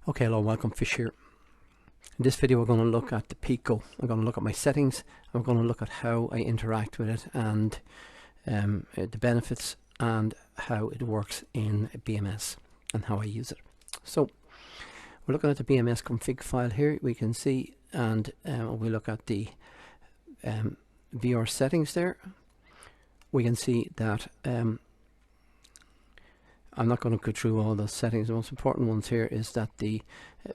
Okay, hello, welcome, Fish here. In this video we're going to look at the Pico. I'm going to look at my settings. I'm going to look at how I interact with it and the benefits and how it works in BMS and how I use it. So we're looking at the BMS config file here. We can see, and we look at the VR settings there. We can see that I'm not going to go through all those settings. The most important ones here is that the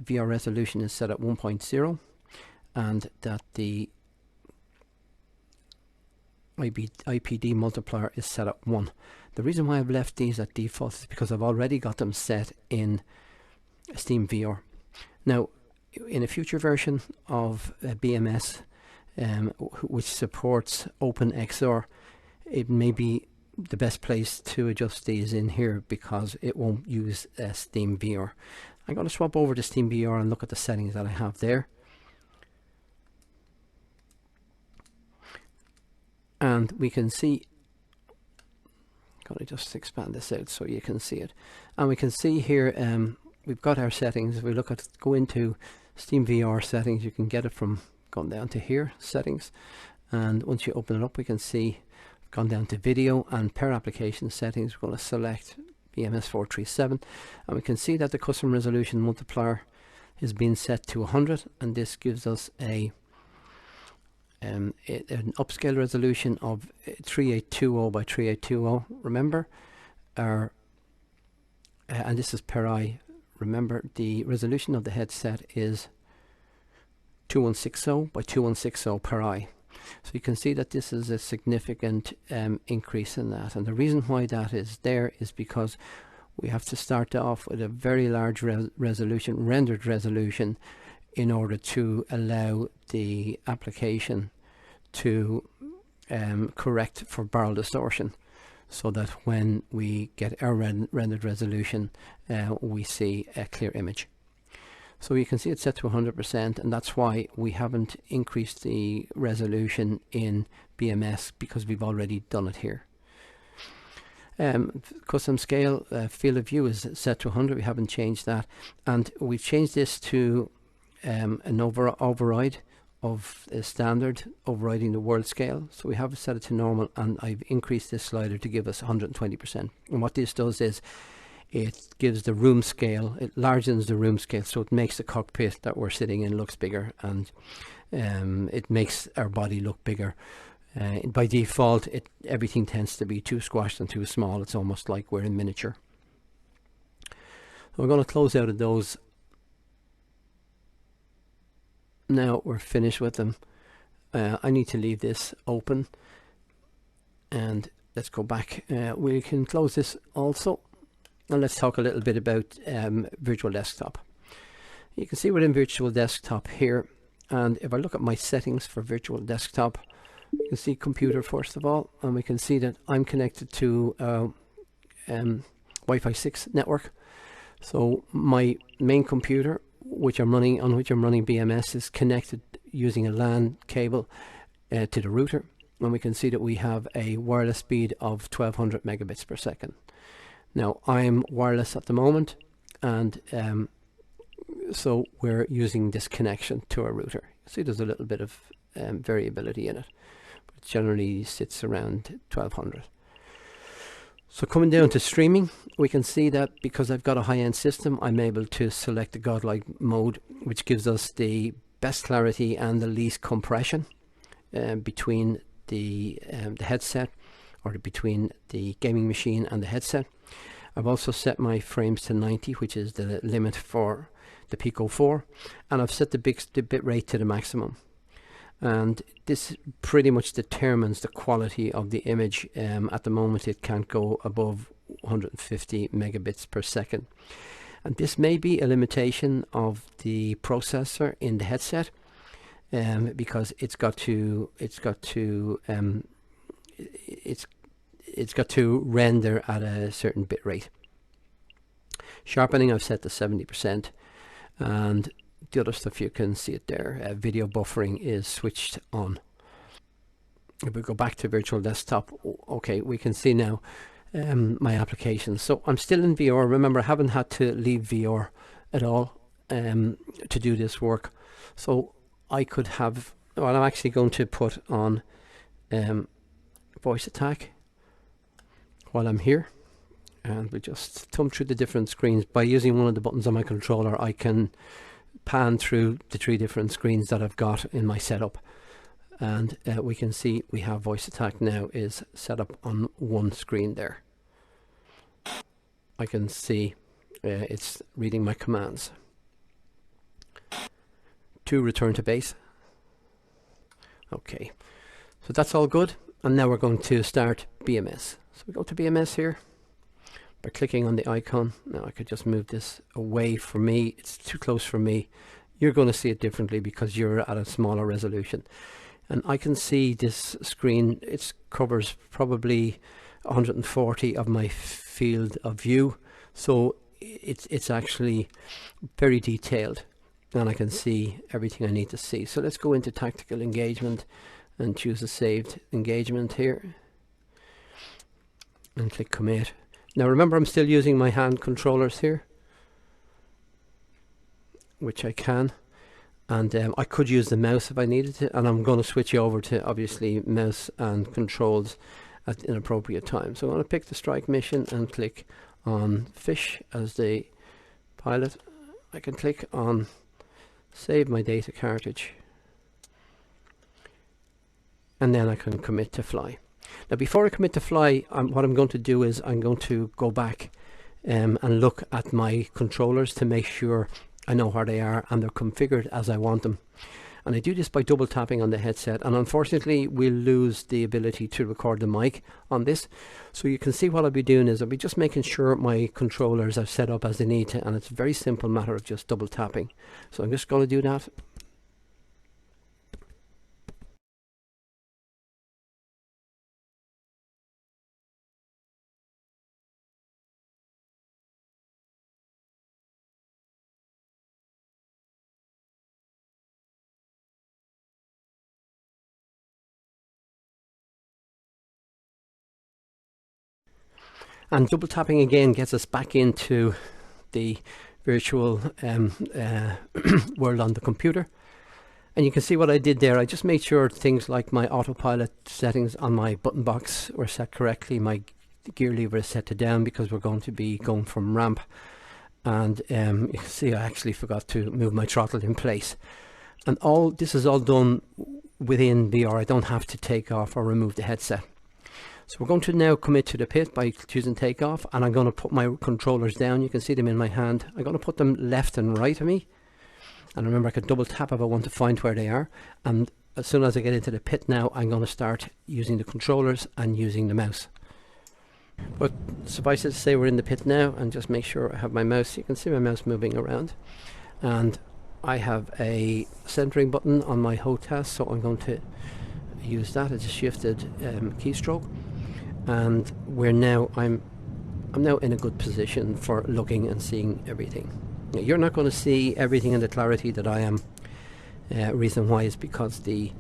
VR resolution is set at 1.0 and that the IPD multiplier is set at 1. The reason why I've left these at default is because I've already got them set in SteamVR. Now, in a future version of BMS, which supports OpenXR, it may be the best place to adjust these in here because it won't use SteamVR. I'm going to swap over to SteamVR and look at the settings that I have there. And we can see, I'm going to just expand this out so you can see it. And we can see here, we've got our settings. If we go into SteamVR settings, you can get it from going down to here, settings. And once you open it up, we can see gone down to video, and per application settings we're going to select BMS 437, and we can see that the custom resolution multiplier is being set to 100, and this gives us an upscale resolution of 3820 by 3820. Remember, and this is per eye. Remember, the resolution of the headset is 2160 by 2160 per eye. So you can see that this is a significant increase in that, and the reason why that is there is because we have to start off with a very large rendered resolution in order to allow the application to correct for barrel distortion, so that when we get our rendered resolution we see a clear image. So you can see it's set to 100%, and that's why we haven't increased the resolution in BMS, because we've already done it here. Custom scale field of view is set to 100. We haven't changed that, and we've changed this to an override of a standard, overriding the world scale. So we have set it to normal, and I've increased this slider to give us 120%. And what this does is it gives the room scale, it largens the room scale, so it makes the cockpit that we're sitting in looks bigger, and it makes our body look bigger. By default, everything tends to be too squashed and too small. It's almost like we're in miniature. So we're going to close out of those. Now we're finished with them. I need to leave this open, and let's go back. We can close this also. And let's talk a little bit about Virtual Desktop. You can see we're in Virtual Desktop here, and if I look at my settings for Virtual Desktop, you can see computer first of all, and we can see that I'm connected to Wi-Fi 6 network. So my main computer, which I'm running BMS, is connected using a LAN cable to the router, and we can see that we have a wireless speed of 1200 megabits per second. Now I'm wireless at the moment, and so we're using this connection to our router. See, there's a little bit of variability in it, but it generally sits around 1200. So coming down to streaming, we can see that because I've got a high-end system, I'm able to select the godlike mode, which gives us the best clarity and the least compression between the headset, or between the gaming machine and the headset. I've also set my frames to 90, which is the limit for the Pico 4, and I've set the bit rate to the maximum. And this pretty much determines the quality of the image. At the moment it can't go above 150 megabits per second. And this may be a limitation of the processor in the headset, because it's got to render at a certain bit rate. Sharpening I've set to 70%, and the other stuff you can see it there. Video buffering is switched on. If we go back to Virtual Desktop, okay, we can see now my applications. So I'm still in VR. Remember, I haven't had to leave VR at all. to do this work. So I could have, well, I'm actually going to put on voice attack while I'm here, and we just thumb through the different screens. By using one of the buttons on my controller, I can pan through the 3 different screens that I've got in my setup, and we can see we have voice attack now is set up on one screen there. I can see it's reading my commands. To return to base. Okay, so that's all good, and now we're going to start BMS. So we go to BMS here by clicking on the icon. Now I could just move this away from me, it's too close for me. You're going to see it differently because you're at a smaller resolution, and I can see this screen. It covers probably 140 of my field of view, so it's actually very detailed, and I can see everything I need to see. So let's go into tactical engagement and choose a saved engagement here and click commit. Now remember, I'm still using my hand controllers here, which I can, and I could use the mouse if I needed to, and I'm going to switch over to obviously mouse and controls at an appropriate time. So I'm going to pick the strike mission and click on fish as the pilot. I can click on save my data cartridge, and then I can commit to fly. Now before I commit to fly, what I'm going to do is I'm going to go back and look at my controllers to make sure I know where they are and they're configured as I want them. And I do this by double tapping on the headset, and unfortunately we'll lose the ability to record the mic on this. So you can see what I'll be doing is I'll be just making sure my controllers are set up as they need to, and it's a very simple matter of just double tapping. So I'm just going to do that. And double tapping again gets us back into the virtual world on the computer. And you can see what I did there. I just made sure things like my autopilot settings on my button box were set correctly. My gear lever is set to down because we're going to be going from ramp. And you can see I actually forgot to move my throttle in place. And all this is all done within VR. I don't have to take off or remove the headset. So we're going to now commit to the pit by choosing takeoff, and I'm going to put my controllers down. You can see them in my hand. I'm going to put them left and right of me. And remember, I can double tap if I want to find where they are. And as soon as I get into the pit now, I'm going to start using the controllers and using the mouse. But suffice it to say, we're in the pit now, and just make sure I have my mouse. You can see my mouse moving around. And I have a centering button on my HOTAS, so I'm going to use that as a shifted keystroke. And I'm now in a good position for looking and seeing everything. Now, you're not going to see everything in the clarity that I am. Reason why is because the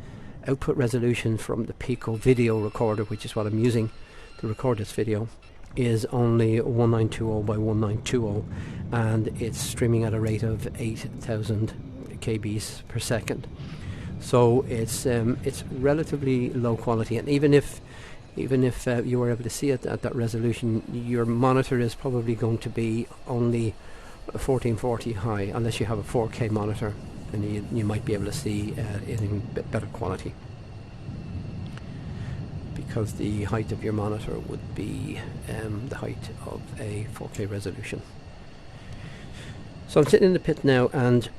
output resolution from the Pico video recorder, which is what I'm using to record this video, is only 1920 by 1920, and it's streaming at a rate of 8,000 kbs per second. So it's relatively low quality, and even if you were able to see it at that resolution, your monitor is probably going to be only 1440 high, unless you have a 4K monitor, and you might be able to see it in better quality, because the height of your monitor would be the height of a 4K resolution. So I'm sitting in the pit now, and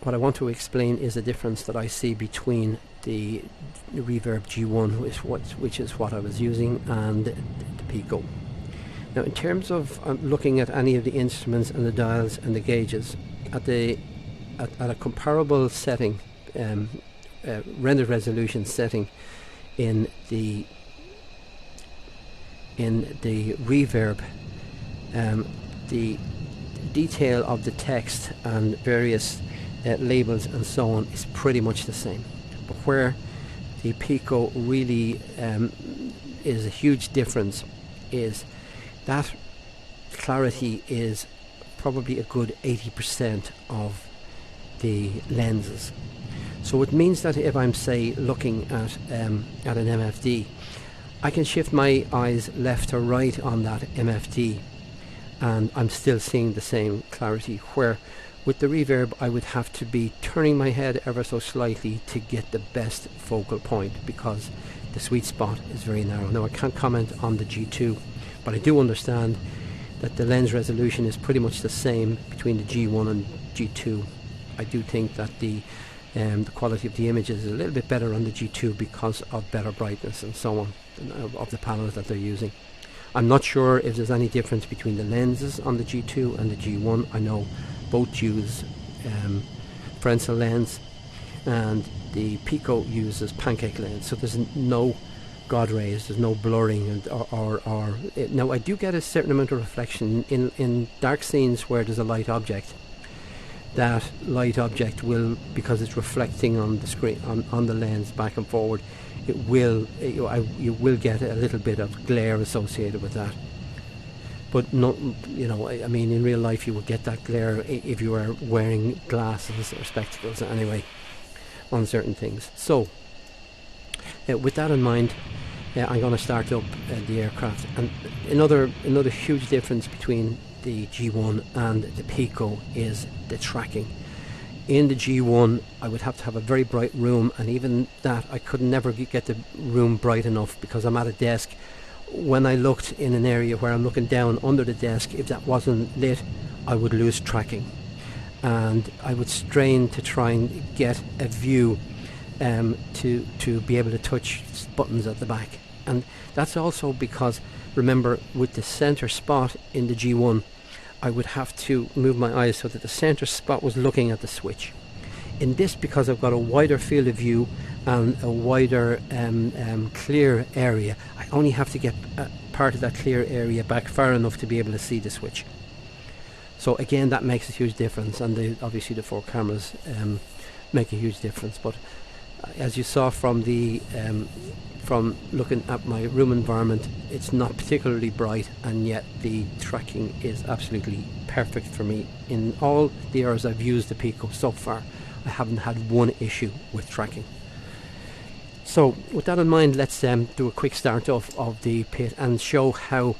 what I want to explain is the difference that I see between the Reverb G1, which is what I was using, and the Pico. Now, in terms of looking at any of the instruments and the dials and the gauges at a comparable setting, render resolution setting in the Reverb, the detail of the text and various labels and so on is pretty much the same. But where the Pico really is a huge difference is that clarity is probably a good 80% of the lenses. So it means that if I'm, say, looking at an MFD, I can shift my eyes left or right on that MFD and I'm still seeing the same clarity, where with the Reverb I would have to be turning my head ever so slightly to get the best focal point, because the sweet spot is very narrow. Now I can't comment on the G2, but I do understand that the lens resolution is pretty much the same between the G1 and G2. I do think that the quality of the images is a little bit better on the G2 because of better brightness and so on, of the panels that they're using. I'm not sure if there's any difference between the lenses on the G2 and the G1. I know both use Fresnel lens, and the Pico uses pancake lens, so there's no God rays, there's no blurring, and now I do get a certain amount of reflection in dark scenes where there's a light object. That light object will, because it's reflecting on the screen, on the lens back and forward, it will, you will get a little bit of glare associated with that. But not, I mean, in real life you would get that glare if you were wearing glasses or spectacles anyway on certain things. So with that in mind, I'm going to start up the aircraft. And another huge difference between the G1 and the Pico is the tracking. In the G1 I would have to have a very bright room, and even that I could never get the room bright enough because I'm at a desk. When I looked in an area where I'm looking down under the desk, if that wasn't lit I would lose tracking, and I would strain to try and get a view to be able to touch buttons at the back. And that's also because, remember, with the center spot in the G1 I would have to move my eyes so that the center spot was looking at the switch. In this, because I've got a wider field of view and a wider clear area, I only have to get part of that clear area back far enough to be able to see the switch. So again, that makes a huge difference, and obviously the 4 cameras make a huge difference. But as you saw from the from looking at my room environment, it's not particularly bright, and yet the tracking is absolutely perfect for me. In all the hours I've used the Pico so far, I haven't had one issue with tracking. So with that in mind, let's do a quick start off of the pit and show how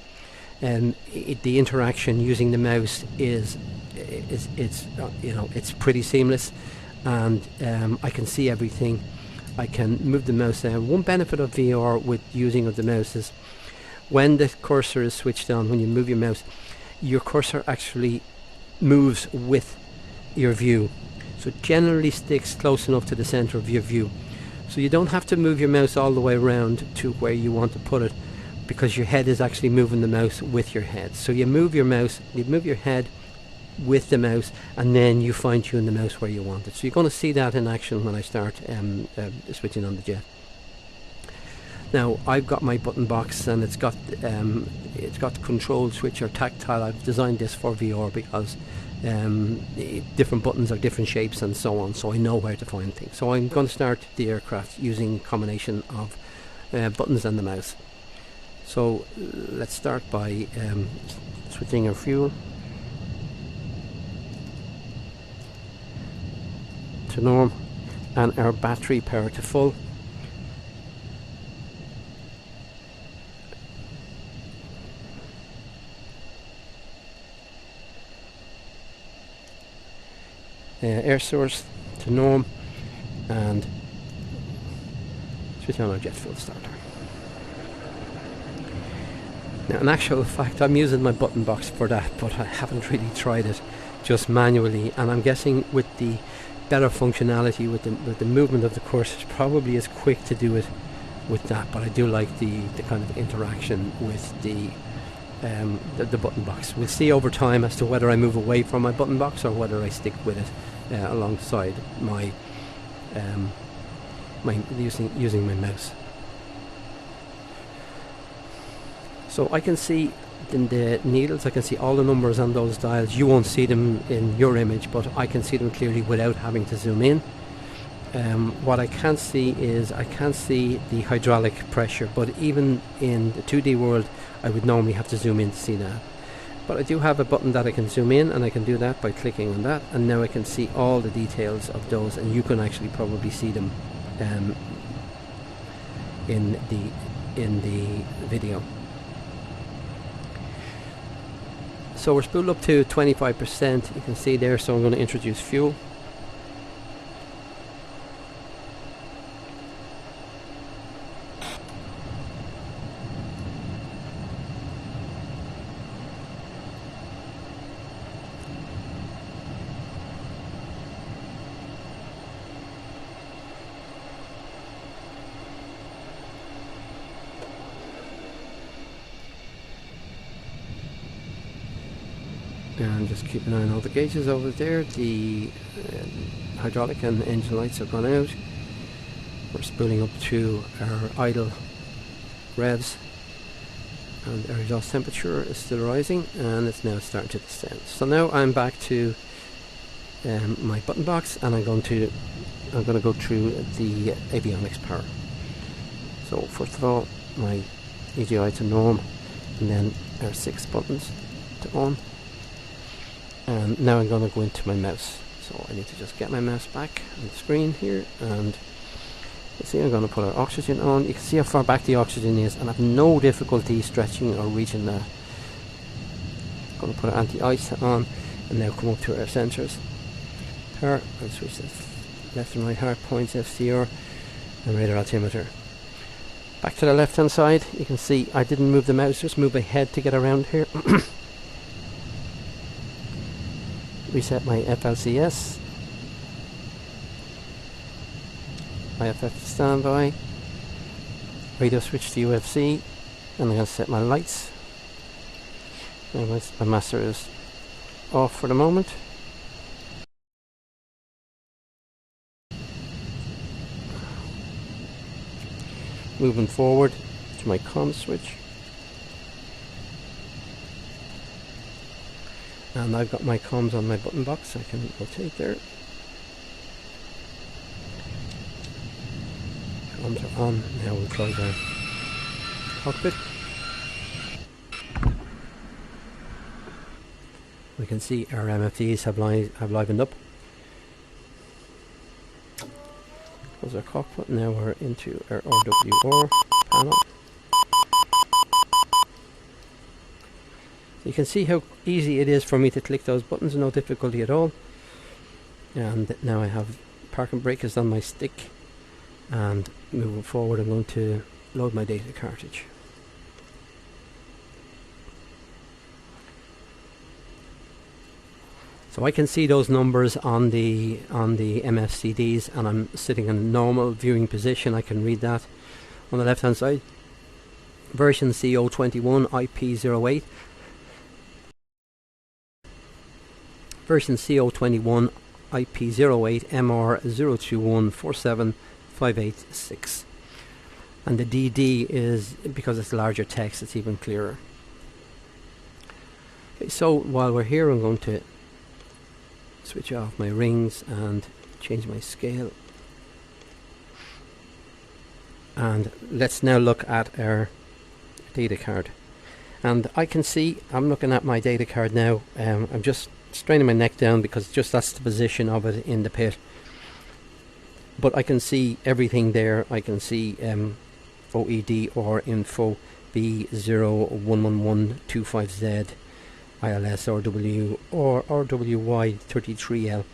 the interaction using the mouse is it's pretty seamless, and I can see everything. I can move the mouse down. One benefit of VR with using of the mouse is when the cursor is switched on, when you move your mouse, your cursor actually moves with your view. So it generally sticks close enough to the center of your view. So you don't have to move your mouse all the way around to where you want to put it, because your head is actually moving the mouse with your head. So you move your mouse, you move your head with the mouse, and then you fine tune the mouse where you want it. So you're going to see that in action when I start switching on the jet. Now I've got my button box, and it's got the control switch or tactile. I've designed this for VR because different buttons are different shapes and so on, so I know where to find things. So I'm going to start the aircraft using a combination of buttons and the mouse. So let's start by switching our fuel to norm and our battery power to full. Air source to norm, and switch on our jet fuel starter. Now in actual fact I'm using my button box for that, but I haven't really tried it just manually, and I'm guessing with the better functionality with the movement of the cursor, it's probably as quick to do it with that. But I do like the kind of interaction with the button box. We'll see over time as to whether I move away from my button box or whether I stick with it alongside my using my mouse. So I can see in the needles, I can see all the numbers on those dials. You won't see them in your image, but I can see them clearly without having to zoom in. What I can't see is I can't see the hydraulic pressure, but even in the 2D world I would normally have to zoom in to see that. But I do have a button that I can zoom in, and I can do that by clicking on that, and now I can see all the details of those, and you can actually probably see them in the video. So we're spooled up to 25%, you can see there, so I'm going to introduce fuel. And just keep an eye on all the gauges over there. The hydraulic and engine lights have gone out. We're spooling up to our idle revs, and our exhaust temperature is still rising, and it's now starting to descend. So now I'm back to my button box, and I'm going to go through the avionics power. So first of all, my EGI to norm, and then our 6 buttons to on. And now I'm going to go into my mouse, so I need to just get my mouse back on the screen here, and you see I'm going to put our oxygen on. You can see how far back the oxygen is, and I have no difficulty stretching or reaching that. I'm going to put our anti-ice on, and now come up to our sensors. Power, and switch this left and right hard points, FCR, and radar altimeter. Back to the left hand side, you can see I didn't move the mouse, just move my head to get around here. Reset my FLCS, IFF standby, radio switch to UFC, and I'm going to set my lights. My master is off for the moment. Moving forward to my comm switch. And I've got my comms on my button box, I can rotate there. Comms are on, now we'll close our cockpit. We can see our MFDs have livened up. Close our cockpit, now we're into our RWR panel. You can see how easy it is for me to click those buttons, no difficulty at all. And now I have park and brake is on my stick, and moving forward I'm going to load my data cartridge. So I can see those numbers on the MFCDs, and I'm sitting in a normal viewing position. I can read that on the left hand side. Version CO21 IP08. Version CO21 IP08 MR02147586, and the DD is, because it's larger text, it's even clearer. Okay, so while we're here, I'm going to switch off my rings and change my scale, and let's now look at our data card. And I can see, I'm looking at my data card now. I'm just straining my neck down because just that's the position of it in the pit, but I can see everything there. I can see OED or info B011125Z, ILS RW or RWY33L,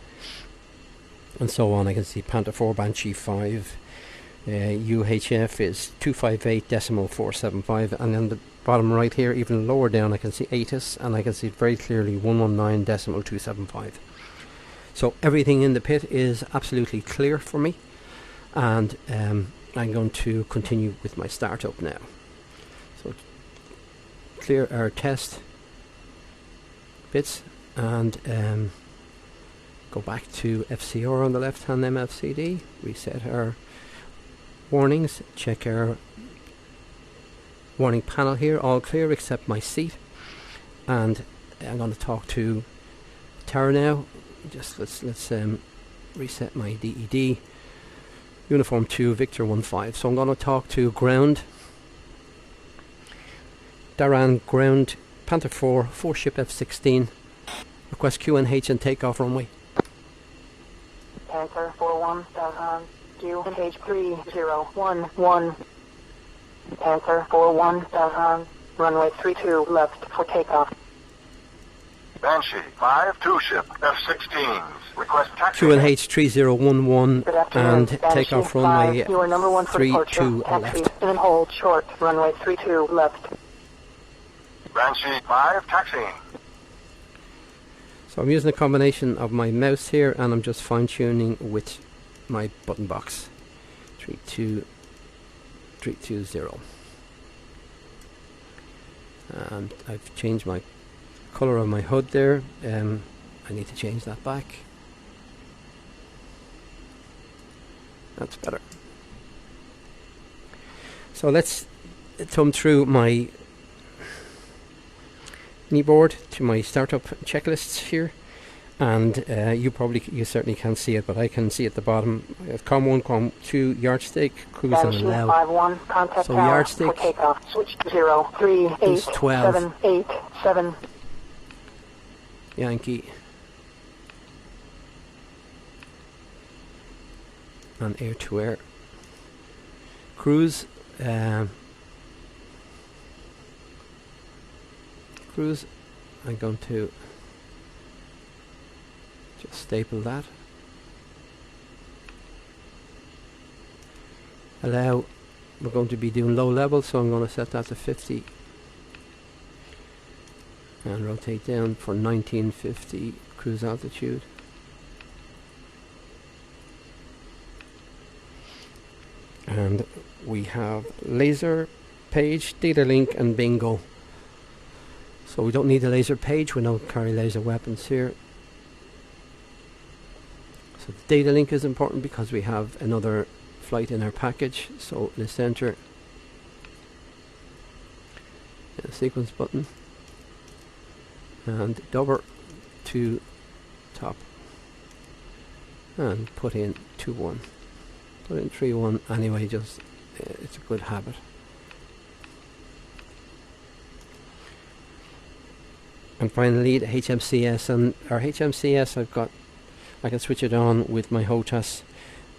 and so on. I can see Panther 4 Banshee 5, UHF is 258.475, and then the bottom right here, even lower down, I can see ATIS, and I can see very clearly 119.275. So everything in the pit is absolutely clear for me, and I'm going to continue with my startup now. So clear our test bits, and go back to FCR on the left hand MFCD, reset our warnings, check our warning panel here, all clear except my seat, and I'm going to talk to tower now. Just let's reset my DED, uniform 2 Victor 15. So I'm going to talk to ground, Daran ground Panther 4, 4 ship F16. Request QNH and takeoff runway. Panther 4-1, QNH 3011. Panther 4-1, runway 32 left for takeoff. Banshee 5, 2 ship F-16s. Request taxi. QNH 3011 and Banshee takeoff runway 5, you are number 1 for 32 departure. left. Taxi and hold short, runway 32 left. Banshee 5, taxiing. So I'm using a combination of my mouse here and I'm just fine tuning with my button box. 320. And I've changed my colour of my HUD there. I need to change that back. That's better. So let's thumb through my kneeboard to my startup checklists here, and you certainly can't see it, but I can see at the bottom. COM1, COM2, yardstick, cruise and allow. 5-1, contact So tower yardstick for takeoff. Switch 0387787. Yankee and air to air. Cruise. Cruise. I'm going to just staple that. Allow. We're going to be doing low level, so I'm going to set that to 50 and rotate down for 1950 cruise altitude. And we have laser, page, data link and bingo. So we don't need a laser page, we don't carry laser weapons here. So the data link is important because we have another flight in our package. So let's enter a sequence button and double to top and put in 2-1. Put in 3-1 anyway, just it's a good habit. And finally the HMCS, and our HMCS I can switch it on with my HOTAS,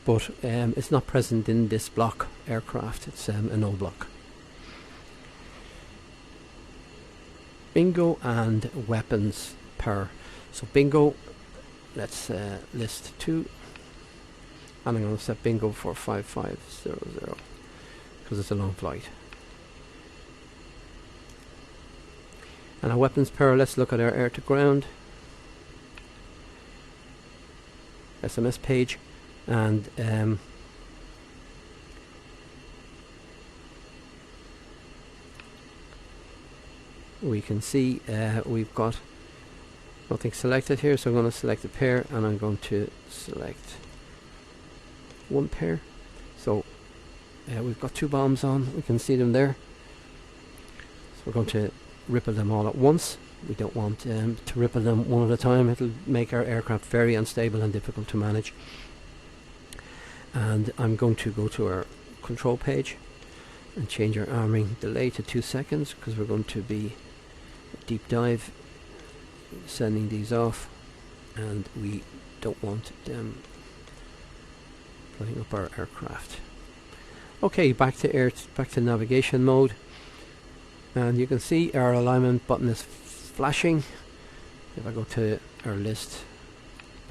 but it's not present in this block aircraft, it's an old block. Bingo and weapons power. So bingo, let's list 2, and I'm going to set bingo for 5500 because it's a long flight. And our weapons power, let's look at our air to ground SMS page, and we can see we've got nothing selected here, so I'm going to select a pair and I'm going to select one pair. So we've got 2 bombs on, we can see them there. So we're going to ripple them all at once. We don't want to ripple them one at a time, it'll make our aircraft very unstable and difficult to manage. And I'm going to go to our control page and change our arming delay to 2 seconds because we're going to be deep dive sending these off, and we don't want them blowing up our aircraft. Okay, back to navigation mode, and you can see our alignment button is flashing. If I go to our list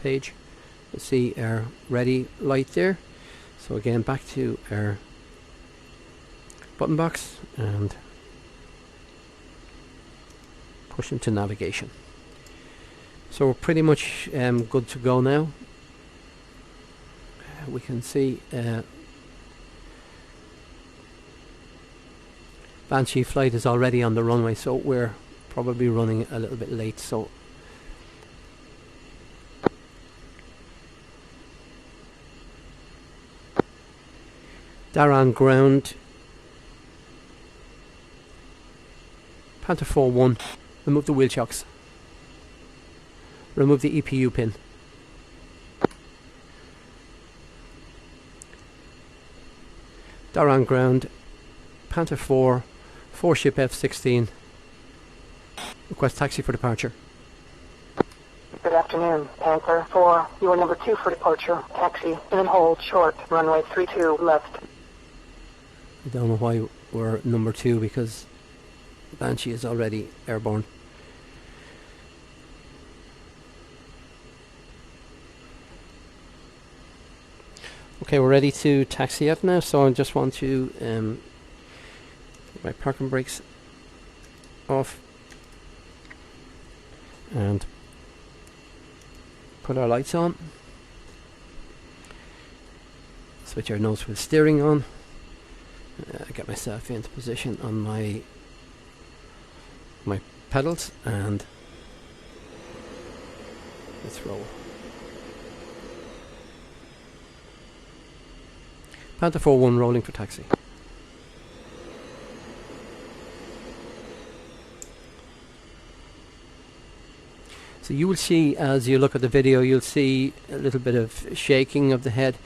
page, you'll see our ready light there. So again, back to our button box and push into navigation. So we're pretty much good to go now. We can see Banshee flight is already on the runway, so we're probably running a little bit late. So Daran ground, Panther 4-1, remove the wheel chocks, remove the EPU pin. Daran ground, Panther 4, 4 ship F-16, Request taxi for departure. Good afternoon, Panther 4. You are number 2 for departure. Taxi, in and hold, short, runway 32 left. I don't know why we're number 2 because Banshee is already airborne. Okay, we're ready to taxi out now, so I just want to get my parking brakes off and put our lights on. Switch our nose with steering on. Get myself into position on my pedals and let's roll. Panther 4-1 rolling for taxi. So you will see, as you look at the video, you'll see a little bit of shaking of the head.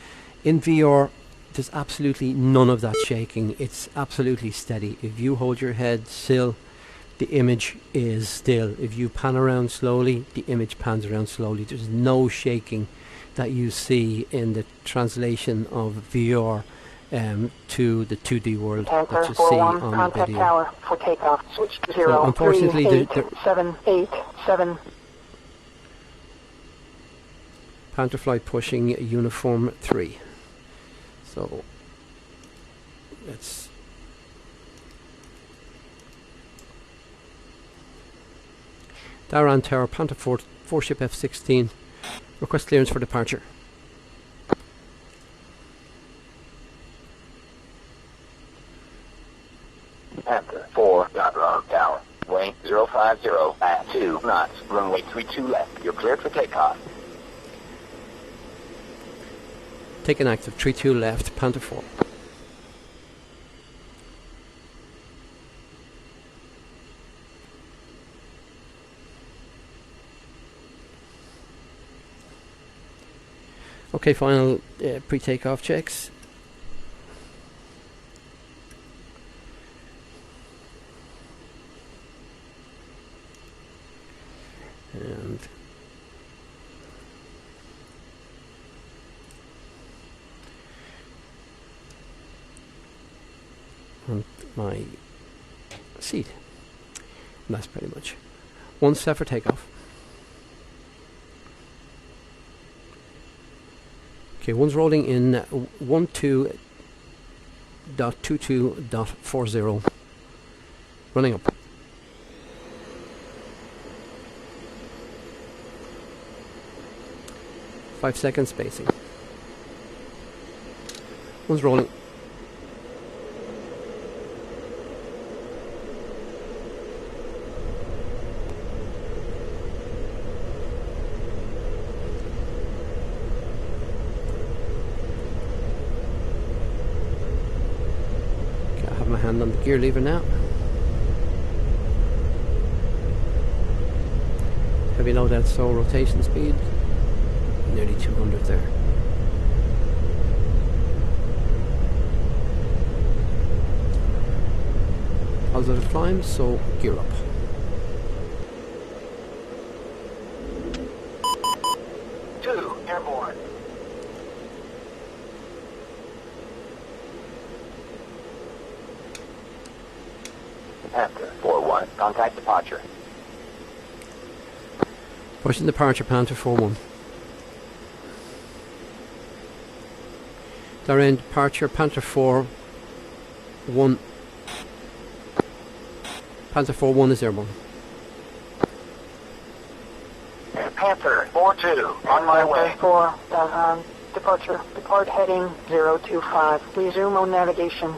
In VR, there's absolutely none of that shaking. It's absolutely steady. If you hold your head still, the image is still. If you pan around slowly, the image pans around slowly. There's no shaking that you see in the translation of VR to the 2D world Panther that you see 4-1, on the contact video. tower for takeoff. Switch to 0, So unfortunately, 3, 8, 7, 8, 7. Panther flight pushing uniform 3. So let's Daran Tower, Panther 4 ship F-16. Request clearance for departure. Panther 4, Daran Tower. Wing 050 at 2 knots. Runway 32 left. You're cleared for takeoff. Taken active, 32 left, Panther 4. Okay, final pre-takeoff checks. And my seat. And that's pretty much. One set for takeoff. Okay, one's rolling in 12.22.40. Running up. Five seconds spacing. One's rolling. Hand on the gear lever now. Heavy loadout, so rotation speed nearly 200 there. Positive climb, so gear up. Two, airborne. Panther 4-1, contact departure. Pushing departure, Panther 4-1. Darren, departure, Panther 4-1. Panther 4-1 is airborne. Panther 4-2, on my way. 4, departure. Depart heading 025. Resume on navigation.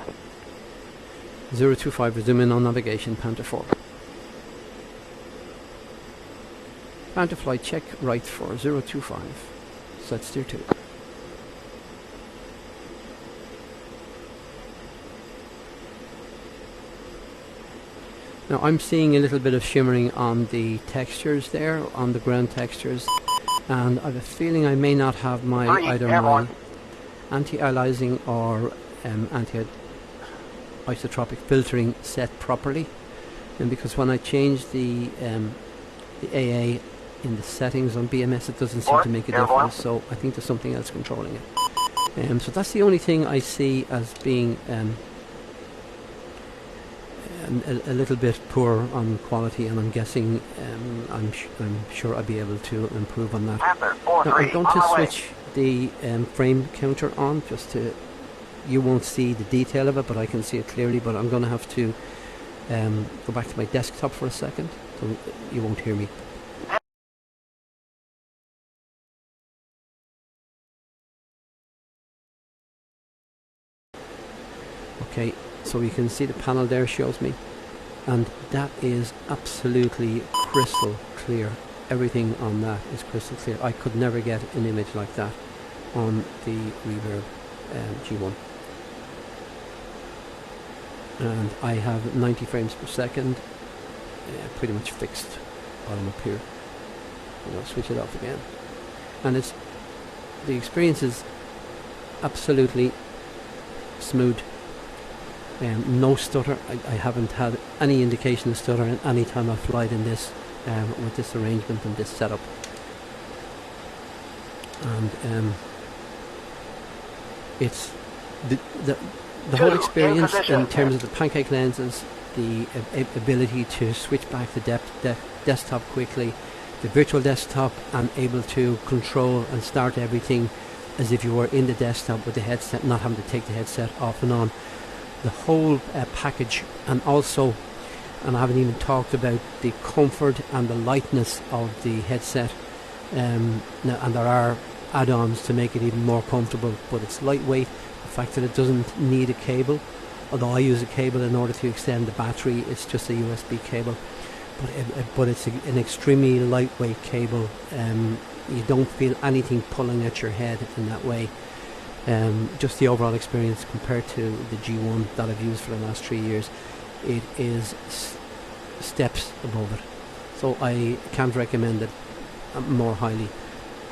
025, resume in on navigation, Panther 4. Panther flight check right for 025. Set steer 2. Now I'm seeing a little bit of shimmering on the textures there, on the ground textures, and I have a feeling I may not have my either my anti-aliasing or anti-isotropic filtering set properly. and because when I change the AA in the settings on BMS, it doesn't seem to make a difference. So I think there's something else controlling it. So that's the only thing I see as being a little bit poor on quality, and I'm guessing I'm sure I'll be able to improve on that. Now, I'm going to switch the frame counter on, just to, you won't see the detail of it, but I can see it clearly. But I'm going to have to go back to my desktop for a second, so you won't hear me. Okay, so you can see the panel there shows me, and that is absolutely crystal clear. Everything on that is crystal clear. I could never get an image like that on the Reverb G1. And I have 90 frames per second, pretty much fixed bottom up here. And I'll switch it off again. And the experience is absolutely smooth. No stutter. I haven't had any indication of stutter in any time I've flied in this with this arrangement and this setup. And it's the whole experience in terms of the pancake lenses, the ability to switch back to desktop quickly, the virtual desktop, and able to control and start everything as if you were in the desktop with the headset, not having to take the headset off and on. The whole package, and also, and I haven't even talked about the comfort and the lightness of the headset. And there are add-ons to make it even more comfortable, but it's lightweight. The fact that it doesn't need a cable, although I use a cable in order to extend the battery, it's just a USB cable. But it's an extremely lightweight cable. You don't feel anything pulling at your head in that way. Just the overall experience compared to the G1 that I've used for the last 3 years, it is steps above it. So I can't recommend it more highly.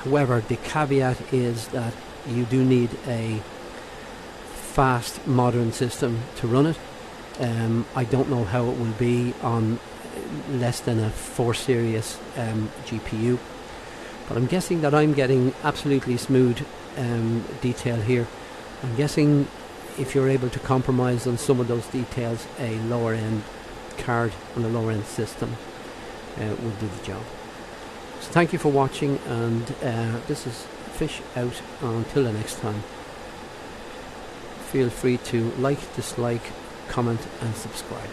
However, the caveat is that you do need a fast modern system to run it. I don't know how it will be on less than a 4 series GPU, but I'm guessing that I'm getting absolutely smooth detail here. I'm guessing if you're able to compromise on some of those details, a lower end card on a lower end system will do the job. So thank you for watching, and this is Fish out. Until the next time, feel free to like, dislike, comment and subscribe.